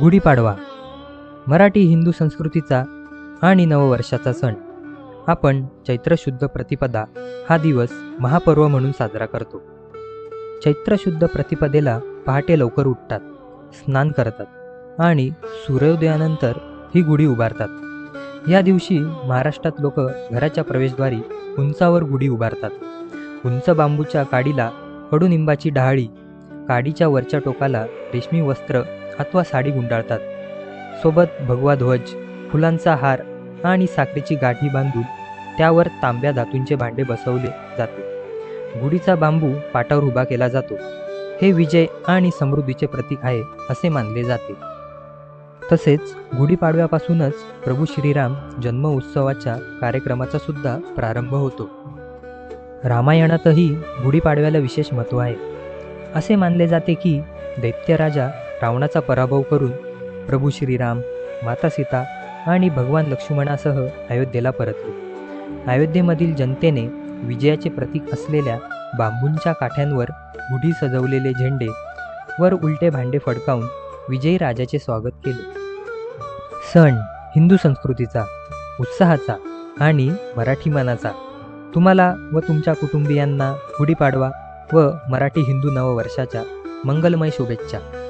गुढीपाडवा मराठी हिंदू संस्कृतीचा आणि नववर्षाचा सण. आपण चैत्र शुद्ध प्रतिपदा हा दिवस महापर्व म्हणून साजरा करतो. चैत्र शुद्ध प्रतिपदेला पहाटे लवकर उठतात, स्नान करतात आणि सूर्योदयानंतर ही गुढी उभारतात. या दिवशी महाराष्ट्रात लोक घराच्या प्रवेशद्वारी उंचावर गुढी उभारतात. उंच बांबूच्या काडीला कडुनिंबाची डहाळी, काडीच्या वरच्या टोकाला रेशमी वस्त्र अथवा साडी गुंडाळतात. सोबत भगवा ध्वज, फुलांचा हार आणि साखरेची गाठी बांधून त्यावर तांब्या धातूंचे भांडे बसवले जाते. गुढीचा बांबू पाटावर उभा केला जातो. हे विजय आणि समृद्धीचे प्रतीक आहे असे मानले जाते. तसेच गुढीपाडव्यापासूनच प्रभू श्रीराम जन्म उत्सवाच्या कार्यक्रमाचा सुद्धा प्रारंभ होतो. रामायणातही गुढीपाडव्याला विशेष महत्त्व आहे. असे मानले जाते की दैत्यराजा रावणाचा पराभव करून प्रभू श्रीराम, माता सीता आणि भगवान लक्ष्मणासह अयोध्येला परतले. अयोध्येमधील जनतेने विजयाचे प्रतीक असलेल्या बांबूंच्या काठ्यांवर गुढी सजवलेले झेंडे वर उलटे भांडे फडकावून विजयी राजाचे स्वागत केले. सण हिंदू संस्कृतीचा, उत्साहाचा आणि मराठी मनाचा. तुम्हाला व तुमच्या कुटुंबियांना गुढीपाडवा व मराठी हिंदू नववर्षाच्या मंगलमय शुभेच्छा.